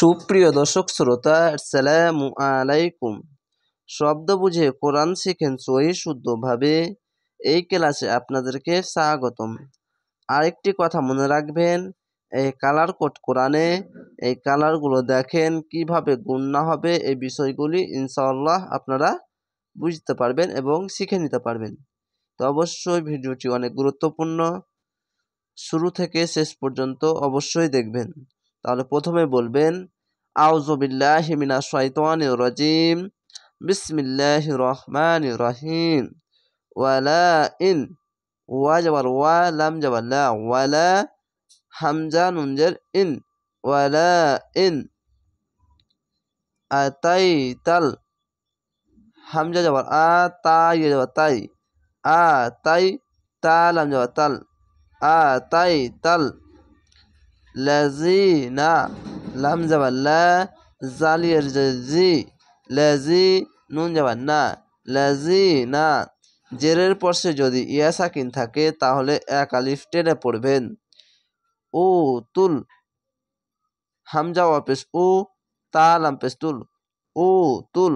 সুপ্রিয় দর্শক শ্রোতা, আসসালামু আলাইকুম। শব্দ বুঝে কোরআন শিখেন সহি শুদ্ধভাবে। এই ক্লাসে আপনাদেরকে স্বাগতম। আরেকটি কথা মনে রাখবেন, এই কালার কোড কোরআনে, এই কালারগুলো দেখেন কিভাবে গুণনা হবে, এই বিষয়গুলি ইনশাআল্লাহ আপনারা বুঝতে পারবেন এবং শিখে নিতে পারবেন। তো অবশ্যই ভিডিওটি অনেক গুরুত্বপূর্ণ, শুরু থেকে শেষ পর্যন্ত অবশ্যই দেখবেন। তাহলে প্রথমে বলবেন আউযু বিল্লাহি মিনাশ শাইতানির রাজিম, বিসমিল্লাহির রহমানির রহিম। ওয়ালা ইন, ওয়া যাবার ওয়া, লাম যাবার লা, ওয়ালা, হামজা নুন জের ইন, ওয়ালা ইন আতাইতাল, হামজা যাবার আ, তা ইয়া যাবার তাই, আ তাই, তা লাম যাবার তাল, আতাইতাল লাযিনা, লাম যাবার লা, জালিয়ের জি, লাজি, নুন যাবার না, লাযিনা। জেরের পরে যদি ইয়া সাকিন থাকে তাহলে এক আলিফ টেনে পড়বেন। ও তুল, হামজা ওয়া পেশ উ, তা লাম পেশ তুল, ও তুল।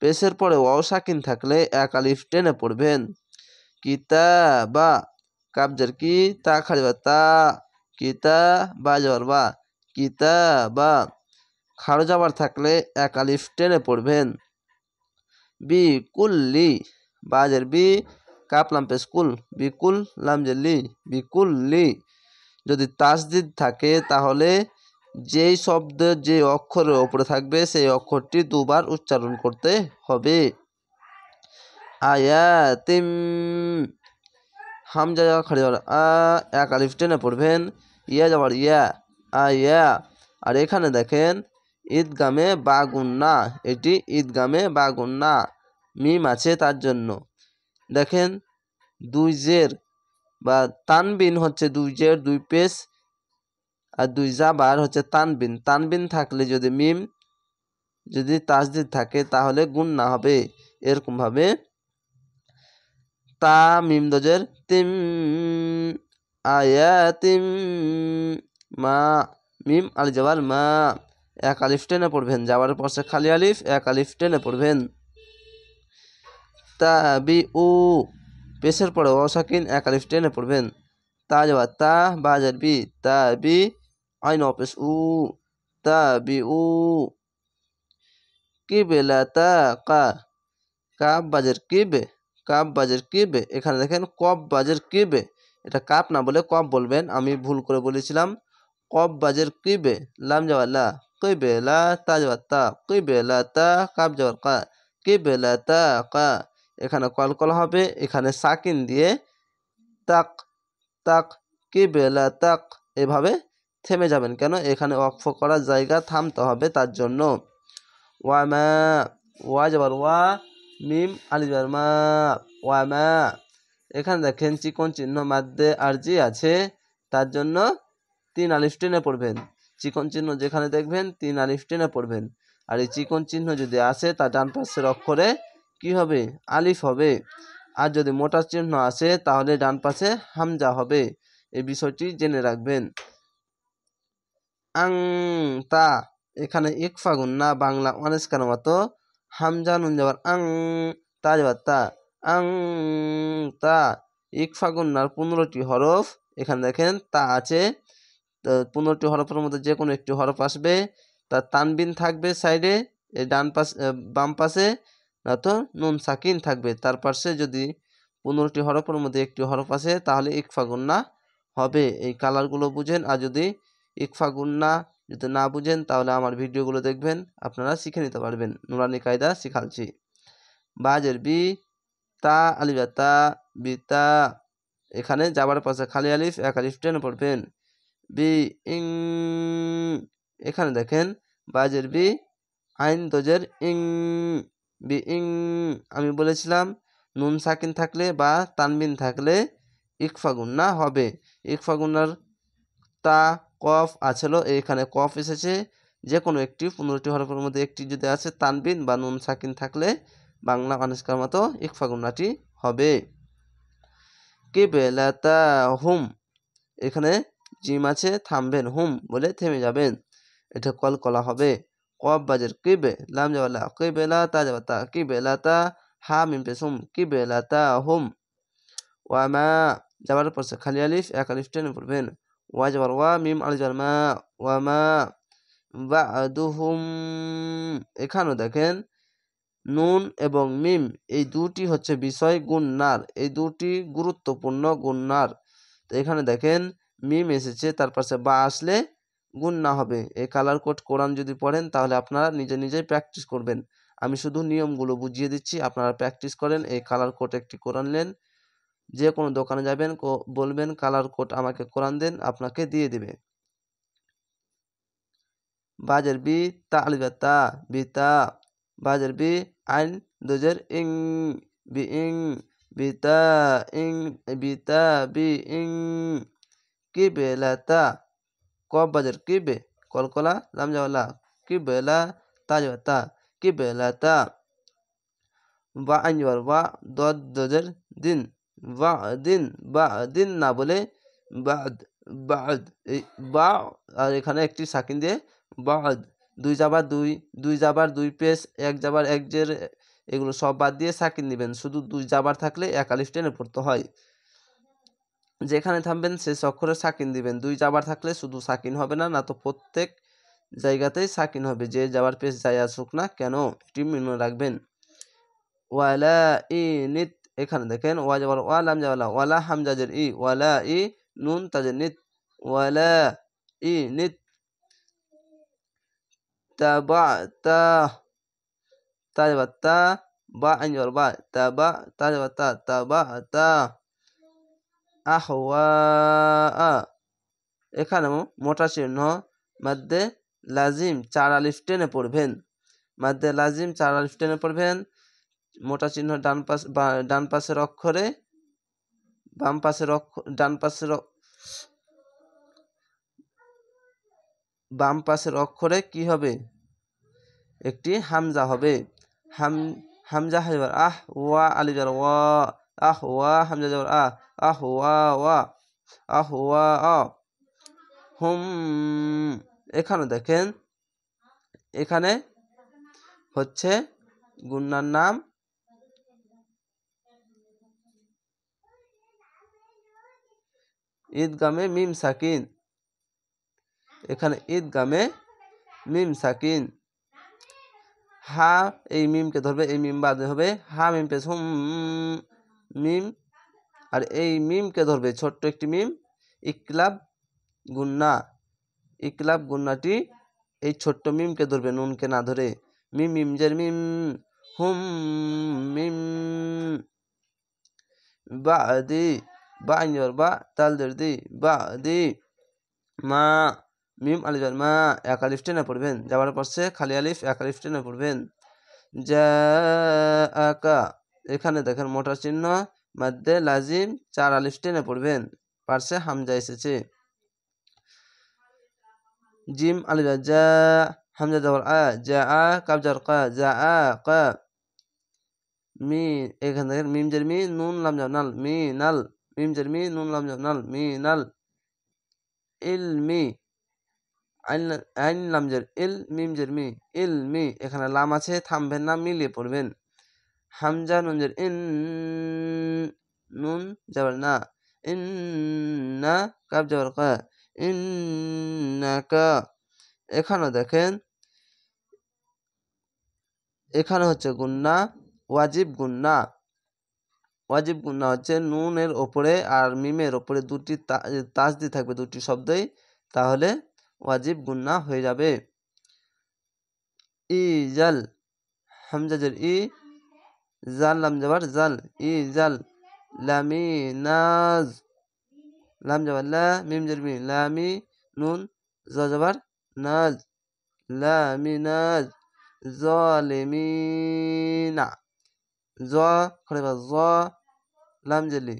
পেশের পরে ওয়াও সাকিন থাকলে এক আলিফ টেনে পড়বেন। কিতাবা, কাব জের কি, তা খালিবা তা, কিতাবা যাবার বা, কিতাবা। খাড়ো যাবার থাকলে এক আলিফ টেনে পড়বেন। বি কুল্লি, বাজের বি, কাপ লাম পেশ কুল, বিকুল, লাম জের লি, বিকুল্লি। যদি তাসদিদ থাকে তাহলে যেই শব্দের যে অক্ষরের ওপরে থাকবে সেই অক্ষরটি দুবার উচ্চারণ করতে হবে। আয়াতিম, হামজা যাওয়া খাড়ি যাওয়ার আ, এক আলিফ টেনে পড়বেন। ইয়া যাওয়ার ইয়া, আয়া। আর এখানে দেখেন ঈদগামে বা গুন্না, এটি ঈদগামে বা গুন্না, মিম আছে তার জন্য। দেখেন দুই জের বা তানবিন হচ্ছে দুই জের দুই পেশ, আর দুই জাবার হচ্ছে তানবিন। তানবিন থাকলে যদি মিম, যদি তাসদিদ থাকে তাহলে গুন্না হবে। এরকম ভাবে তা মিম দজের তিম, আয়াতিম মা, মিম আলিফ যাবার মা, এক আলিফ টেনে পড়বেন। যাওয়ার পরে খালি আলিফ, এক আলিফ টেনে পড়বেন। তাবি উ, পেশের পরে ওয়াও সাকিন, এক আলিফ টেনে পড়বেন। তা যাবার তা, বা যার বি, তাবি, আইন অপেশ উ, তাবি উ। কিবলাতা কা, কাব বাজের কিবে, কাব বাজের কিবে। এখানে দেখেন কব বাজের কিবে, এটা কাপ না বলে কব বলবেন, আমি ভুল করে বলেছিলাম। কব বাজের কিবে, লাম যাওয়ার লা, কিবে লা, তা যাওয়ার তা, কিবে লা তা, কাব যাওয়ার কা, কিবে লা তা কা। এখানে কলকল হবে, এখানে সাকিন দিয়ে তাক, তাক, কিবে লা তাক, এভাবে থেমে যাবেন। কেন? এখানে ওয়াকফ করার জায়গা থামতে হবে তার জন্য। ওয়ামা, ওয়া যাবার ওয়া, মিম আলিফ যাবার মা, ওয়ামা। এখানে দেখেন চিকন চিহ্ন মাদ্দে আরজি আছে, তার জন্য তিন আলিফ টেনে পড়বেন। চিকন চিহ্ন যেখানে দেখবেন তিন আলিফ টেনে পড়বেন। আর এই চিকন চিহ্ন যদি আসে তার ডান পাশের অক্ষরে কি হবে? আলিফ হবে। আর যদি মোটা চিহ্ন আসে তাহলে ডান পাশে হামজা হবে। এই বিষয়টি জেনে রাখবেন। আং তা, এখানে ইকফা গুন্না, বাংলা অনেস্কার মতো। হামজা নুন যাবার আং, তা যাবার তা, আং তা। ইকফা গুন্নার 15টি হরফ, এখানে দেখেন তা আছে, 15টি হরফের মধ্যে যে কোনো একটি হরফ আসবে, তার তানবিন থাকবে সাইডে, এই ডান পাশ বাম পাশে, না তো নুন সাকিন থাকবে তার পাশে। যদি 15টি হরফের মধ্যে একটি হরফ আসে তাহলে ইকফা গুন্না হবে। এই কালারগুলো বুঝেন। আর যদি ইকফা গুন্না যদি না বুঝেন তাহলে আমার ভিডিওগুলো দেখবেন, আপনারা শিখে নিতে পারবেন। নুরানি কায়দা শিখাচ্ছি। বাজের বি, তা আলিফ তা, বিতা। এখানে যাবার পাশে খালি আলিফ, এক আলিফ টেনে পড়বেন। বি ইং, এখানে দেখেন বাজের বি, আইন দজের ইং, বি ইং। আমি বলেছিলাম নুন সাকিন থাকলে বা তানবিন থাকলে ইকফা গুন্না হবে। ইকফা গুন্নার তা কফ আছিল, এখানে কফ এসেছে। যে কোনো একটি 15টি হরফের মধ্যে একটি যদি আছে তানবিন বা নুন সাকিন থাকলে বাংলা অনেস্কার মতো ইকফা গুন্নাটি হবে। কিবলাতা হুম, এখানে জিম আছে, থামবেন, হুম বলে থেমে যাবেন। এটা কলকলা হবে। কফ বাজের কিবে, লাম যাওয়ালা কিবেলা তা যাওয়াতা কিবেলাতা, হা মিম পেশ হুম কিবেলাতা হুম। ওয়ামা যাবার পড়ছে খালি আলিফ এক আলিফ টেনে পড়বেন। ওয়া যাবার ওয়া মিম আলিফ যাবার মা ওয়ামা বা'দুহুম। এখানেও দেখেন নুন এবং মিম এই দুটি হচ্ছে বিষয় গুণনার, এই দুটি গুরুত্বপূর্ণ গুণনার। তো এখানে দেখেন মিম এসেছে, তার পাশে বা আসলে গুণনা হবে। এই কালার কোড কোরআন যদি পড়েন তাহলে আপনারা নিজে নিজেই প্র্যাকটিস করবেন। আমি শুধু নিয়মগুলো বুঝিয়ে দিচ্ছি, আপনারা প্র্যাকটিস করেন। এই কালার কোড একটি কোরআন নেন, যে কোনো দোকানে যাবেন বলবেন কালার কোড আমাকে কোরআন দেন, আপনাকে দিয়ে দিবে। বাজের বি তা আলিফ তা বিতা, বাজের বি আইন দুজের ইং বি ইং বিতা ইং বিতা বি ইং কিবেলাতা। কব বাজের কিবে কলকলা লাম যাওয়ালা কিবেলা তা কিবেলাতা। বা আইন যাওয়ার বা দদ দুজের দিন বা দিন বা দিন না বলে বাদ বাদ এই বা আর এখানে একটি সাকিন দিয়ে বাদ, দুই যাবার দুই, দুই যাবার দুই পেশ, এক যাবার এক জের, এগুলো সব বাদ দিয়ে সাকিন দিবেন। শুধু দুই যাবার থাকলে এক আলিফ টেনে পড়তে হয়। যেখানে থামবেন শেষ অক্ষরে সাকিন দিবেন। দুই যাবার থাকলে শুধু সাকিন হবে না, না তো প্রত্যেক জায়গাতেই সাকিন হবে, যে যাবার পেশ যাই আসুক না কেন, এটি মনে রাখবেন। ওয়ালা ই নিত, এখানে দেখেন ওয়া যাবার ওয়া লাম যাওয়ালা ওয়ালা হামজাজের ই ওয়ালা ই নুন তাজের নিত ওয়ালা ই নিত। তাবাতা তাবাতা বা আইন যাবার বা তাবা তাবাতা তাবাতা। আহওয়া, এখানেও মোটা চিহ্ন মাদ্দে লাজিম 4 আলিফ টেনে পড়বেন। মাদ্দে লাজিম 4 আলিফ টেনে পড়বেন। মোটা চিহ্ন ডান পাশের অক্ষরে, বাম পাশের ডান পাশের বাম পাশের অক্ষরে কি হবে, একটি হামজা হবে। হামজা হাজবার আহ ওয়া আলিফ যার ওয়া আহ ওয়া হামজা যাবার আহ ওয়া ওয়া আহ ওয়া আ হুম। এখানে দেখেন এখানে হচ্ছে গুন্নার নাম ঈদগামে মিম সাকিন। এখানে ঈদগামে মিম সাকিন। হা এই মিমকে ধরবে, এই মিম বাদে হবে হা মিম পেশ হুম মিম, আর এই মিমকে ধরবে ছোট্ট একটি মিম ইকলাব গুন্না। ইকলাব গুন্নাটি এই ছোট্ট মিমকে ধরবে, নুনকে না ধরে। মিম মিম জের মিম হুম মিম। বাদি বা আইনর বা তালদের দি বাদি মা মিম আলিফ মা এক আলিফ টেনে পড়বেন। যাবার পড়ছে খালি আলিফ এক আলিফ টেনে পড়বেন। যা আকা, এখানে দেখেন মোটা চিহ্ন মাদ্দে লাজিম 4 আলিফ টেনে পড়বেন, পার্শ্বে হামজা এসেছে। জিম আলিফ যা হামজা যাবার যা কাবজার কা যা কা। মি এখানে দেখেন মিম জের মি নুন লাম যাও নাল মি নাল, মিম জের মি নুন লাম যাও নাল মি নাল। ইলমি আইন লাম জের ইল মিম জের মি ইলমি, এখানে লাম আছে থামবেন না, মিলিয়ে পড়বেন। হামজা নুন জের ইন নুন যাবার না ইন্না কাব যাবার কা ইন্নাকা। এখানেও দেখেন এখানে হচ্ছে গুন্না ওয়াজিব গুন্না। ওয়াজিব গুন্না হচ্ছে নুনের ওপরে আর মিমের ওপরে দুটি তাসদি থাকবে, দুটি শব্দই, তাহলে ওয়াজিব গুন্না হয়ে যাবে। ইজাল হামজাজের ই জাল লাম যাবার জাল ইজাল লামিনাজ লাম যাবার লা মিম জের মি লামি নুন যাবার নাজ লামিনাজ জালিমিনা জ খরে বা জ লাম জেলি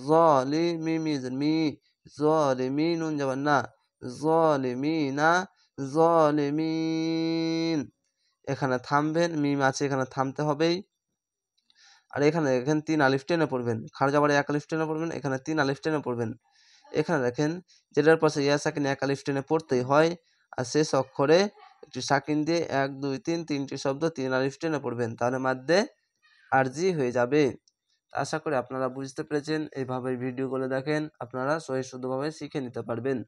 জালিমি জের মি জালিমি নুন যাবার না জালিমিনা জালিমিন। এখানে থামবেন, মিম আছে এখানে থামতে হবেই। আর এখানে দেখেন 3 আলিফ টেনে পড়বেন, খাড়া যাবার 1 আলিফ টেনে পড়বেন, এখানে 3 আলিফ টেনে পড়বেন। এখানে দেখেন যেটার পাশে ইয়া সাকিন 1 আলিফ টেনে পড়তেই হয়, আর শেষ অক্ষরে একটি সাকিন দিয়ে 1 2 3 তিনটি শব্দ 3 আলিফ টেনে পড়বেন, তাহলে মাদ্দে আরজি হয়ে যাবে। আশা করি আপনারা বুঝতে পেরেছেন। এইভাবে ভিডিওগুলো দেখেন, আপনারা সহি শুদ্ধভাবে শিখে নিতে পারবেন।